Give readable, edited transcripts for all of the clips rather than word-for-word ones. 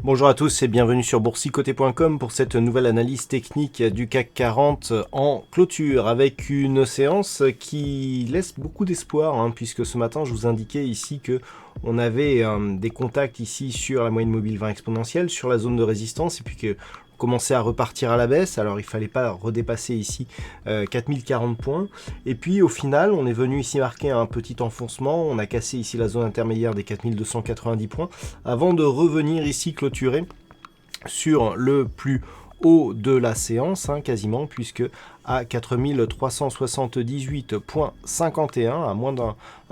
Bonjour à tous et bienvenue sur boursicoté.com pour cette nouvelle analyse technique du CAC 40 en clôture avec une séance qui laisse beaucoup d'espoir puisque ce matin je vous indiquais ici que on avait des contacts ici sur la moyenne mobile 20 exponentielle, sur la zone de résistance et puis que commençait à repartir à la baisse, alors il fallait pas redépasser ici 4040 points, et puis au final on est venu ici marquer un petit enfoncement, on a cassé ici la zone intermédiaire des 4290 points, avant de revenir ici clôturer sur le plus haut de la séance, quasiment, puisque à 4378,51, à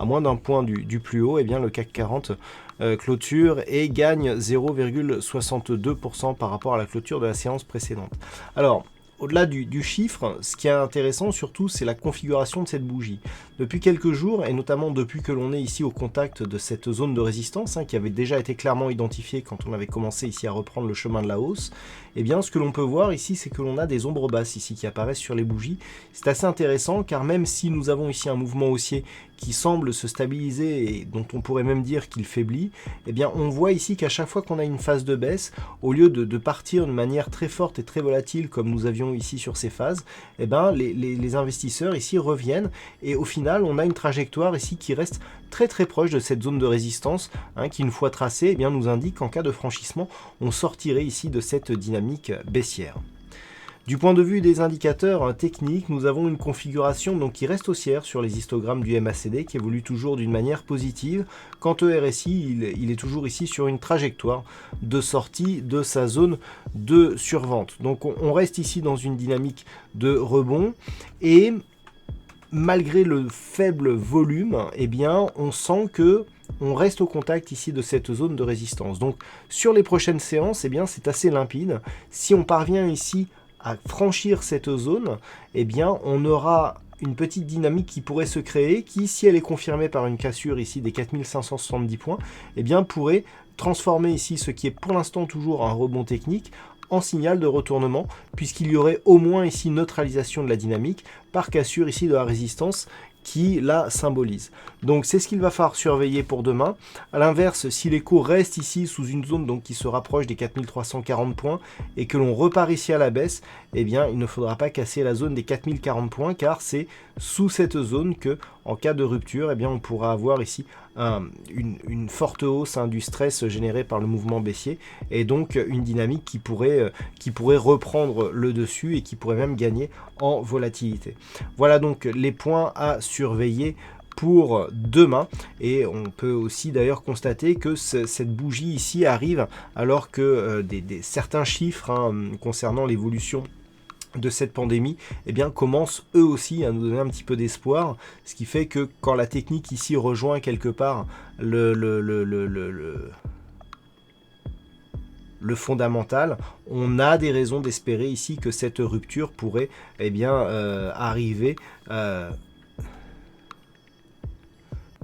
moins d'un point du plus haut, et bien le CAC 40 clôture et gagne 0,62% par rapport à la clôture de la séance précédente. Alors, au-delà du chiffre, ce qui est intéressant surtout, c'est la configuration de cette bougie. Depuis quelques jours, et notamment depuis que l'on est ici au contact de cette zone de résistance, qui avait déjà été clairement identifiée quand on avait commencé ici à reprendre le chemin de la hausse, eh bien ce que l'on peut voir ici, c'est que l'on a des ombres basses ici qui apparaissent sur les bougies. C'est assez intéressant car même si nous avons ici un mouvement haussier qui semble se stabiliser et dont on pourrait même dire qu'il faiblit, eh bien on voit ici qu'à chaque fois qu'on a une phase de baisse, au lieu de partir de manière très forte et très volatile comme nous avions ici sur ces phases, eh bien les investisseurs ici reviennent et au final on a une trajectoire ici qui reste très très proche de cette zone de résistance qui une fois tracée eh bien, nous indique qu'en cas de franchissement on sortirait ici de cette dynamique baissière. Du point de vue des indicateurs techniques, nous avons une configuration donc, qui reste haussière sur les histogrammes du MACD qui évolue toujours d'une manière positive. Quant au RSI, il est toujours ici sur une trajectoire de sortie de sa zone de survente. Donc on reste ici dans une dynamique de rebond et malgré le faible volume, eh bien, on sent que on reste au contact ici de cette zone de résistance. Donc sur les prochaines séances, eh bien, c'est assez limpide. Si on parvient ici à franchir cette zone, eh bien, on aura une petite dynamique qui pourrait se créer, qui, si elle est confirmée par une cassure ici des 4570 points, eh bien, pourrait transformer ici ce qui est pour l'instant toujours un rebond technique en signal de retournement, puisqu'il y aurait au moins ici neutralisation de la dynamique par cassure ici de la résistance qui la symbolise. Donc c'est ce qu'il va falloir surveiller pour demain. A l'inverse, si les cours restent ici sous une zone donc qui se rapproche des 4340 points et que l'on repart ici à la baisse, eh bien il ne faudra pas casser la zone des 4040 points car c'est sous cette zone que en cas de rupture, eh bien on pourra avoir ici une forte hausse du stress généré par le mouvement baissier et donc une dynamique qui pourrait reprendre le dessus et qui pourrait même gagner en volatilité. Voilà donc les points à surveiller pour demain et on peut aussi d'ailleurs constater que cette bougie ici arrive alors que certains chiffres concernant l'évolution de cette pandémie, eh bien, commencent eux aussi à nous donner un petit peu d'espoir, ce qui fait que quand la technique ici rejoint quelque part le fondamental, on a des raisons d'espérer ici que cette rupture pourrait arriver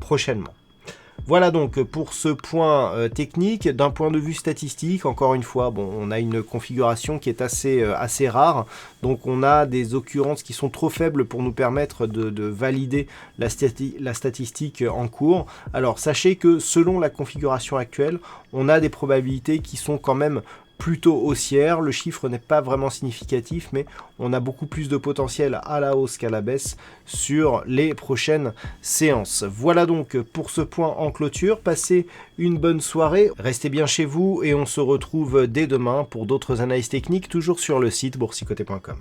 prochainement. Voilà donc pour ce point technique. D'un point de vue statistique, encore une fois, on a une configuration qui est assez rare. Donc on a des occurrences qui sont trop faibles pour nous permettre de valider la statistique en cours. Alors sachez que selon la configuration actuelle, on a des probabilités qui sont quand même plutôt haussière, le chiffre n'est pas vraiment significatif, mais on a beaucoup plus de potentiel à la hausse qu'à la baisse sur les prochaines séances. Voilà donc pour ce point en clôture, passez une bonne soirée, restez bien chez vous et on se retrouve dès demain pour d'autres analyses techniques, toujours sur le site boursicoté.com.